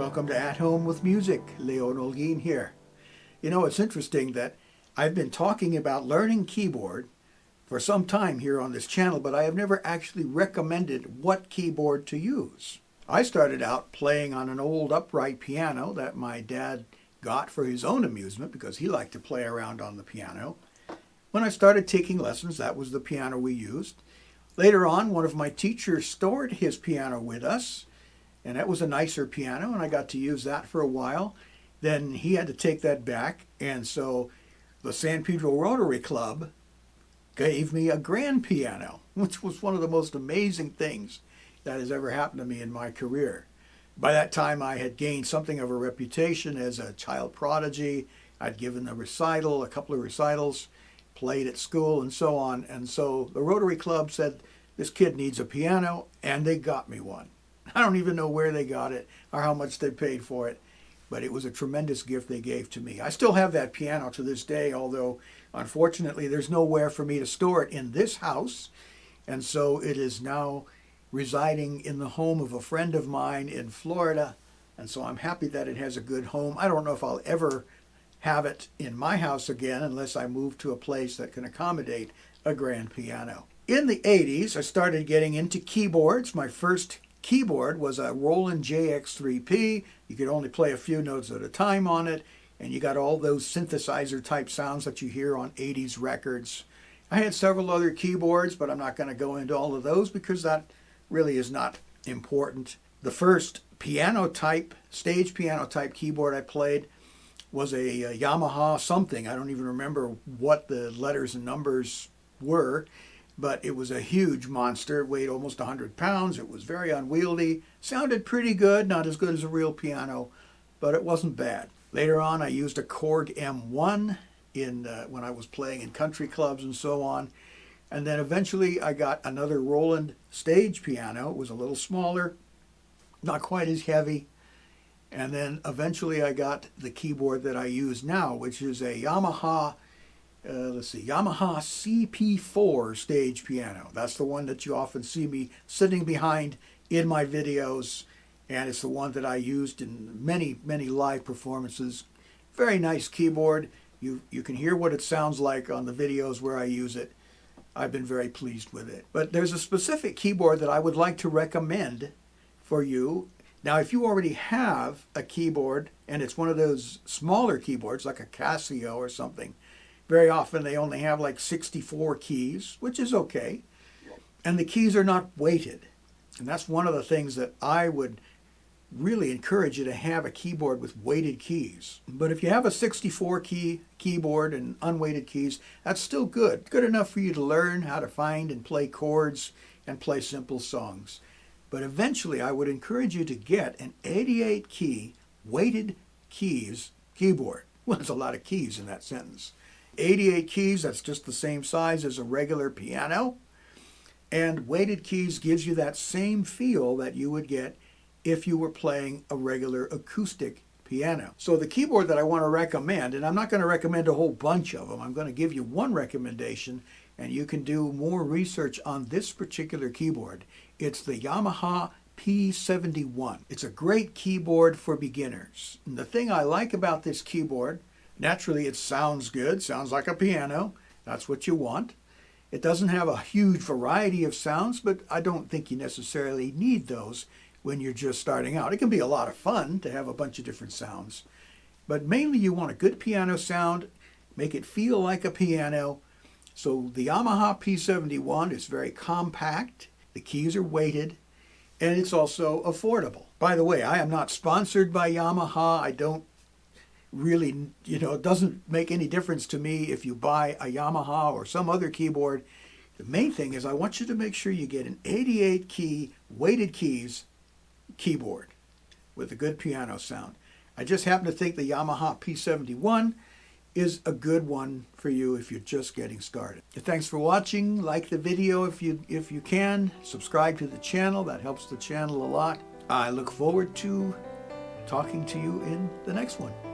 Welcome to At Home with Music. Leon Olguin here. You know, it's interesting that I've been talking about learning keyboard for some time here on this channel, but I have never actually recommended what keyboard to use. I started out playing on an old upright piano that my dad got for his own amusement because he liked to play around on the piano. When I started taking lessons, that was the piano we used. Later on, one of my teachers stored his piano with us, and that was a nicer piano, and I got to use that for a while. Then he had to take that back, and so the San Pedro Rotary Club gave me a grand piano, which was one of the most amazing things that has ever happened to me in my career. By that time, I had gained something of a reputation as a child prodigy. I'd given a couple of recitals, played at school, and so on. And so the Rotary Club said, this kid needs a piano, and they got me one. I don't even know where they got it or how much they paid for it, but it was a tremendous gift they gave to me. I still have that piano to this day, although unfortunately there's nowhere for me to store it in this house, and so it is now residing in the home of a friend of mine in Florida, and so I'm happy that it has a good home. I don't know if I'll ever have it in my house again unless I move to a place that can accommodate a grand piano. In the 80s, I started getting into keyboards. My first keyboard was a Roland JX3P. You could only play a few notes at a time on it, and you got all those synthesizer type sounds that you hear on 80s records. I had several other keyboards, but I'm not going to go into all of those because that really is not important. The first stage piano type keyboard I played was a Yamaha something. I don't even remember what the letters and numbers were, but it was a huge monster. It weighed almost 100 pounds. It was very unwieldy. Sounded pretty good, not as good as a real piano, but it wasn't bad. Later on, I used a Korg M1 when I was playing in country clubs and so on. And then eventually I got another Roland stage piano. It was a little smaller, not quite as heavy. And then eventually I got the keyboard that I use now, which is a Yamaha CP4 stage piano. That's the one that you often see me sitting behind in my videos, and it's the one that I used in many, many live performances. Very nice keyboard. You can hear what it sounds like on the videos where I use it. I've been very pleased with it. But there's a specific keyboard that I would like to recommend for you. Now, if you already have a keyboard, and it's one of those smaller keyboards like a Casio or something, very often they only have like 64 keys, which is okay. And the keys are not weighted. And that's one of the things that I would really encourage you to have, a keyboard with weighted keys. But if you have a 64 key keyboard and unweighted keys, that's still good. Good enough for you to learn how to find and play chords and play simple songs. But eventually I would encourage you to get an 88 key weighted keys keyboard. Well, there's a lot of keys in that sentence. 88 keys, that's just the same size as a regular piano. And weighted keys gives you that same feel that you would get if you were playing a regular acoustic piano. So the keyboard that I want to recommend, and I'm not going to recommend a whole bunch of them, I'm going to give you one recommendation, and you can do more research on this particular keyboard. It's the Yamaha P71. It's a great keyboard for beginners. And the thing I like about this keyboard, naturally, it sounds good, sounds like a piano. That's what you want. It doesn't have a huge variety of sounds, but I don't think you necessarily need those when you're just starting out. It can be a lot of fun to have a bunch of different sounds, but mainly you want a good piano sound, make it feel like a piano. So the Yamaha P71 is very compact, the keys are weighted, and it's also affordable. By the way, I am not sponsored by Yamaha. I don't really, it doesn't make any difference to me if you buy a Yamaha or some other keyboard. The main thing is I want you to make sure you get an 88 key weighted keys keyboard with a good piano sound. I just happen to think the Yamaha P71 is a good one for you if you're just getting started. Thanks for watching. Like the video if you can. Subscribe to the channel. That helps the channel a lot. I look forward to talking to you in the next one.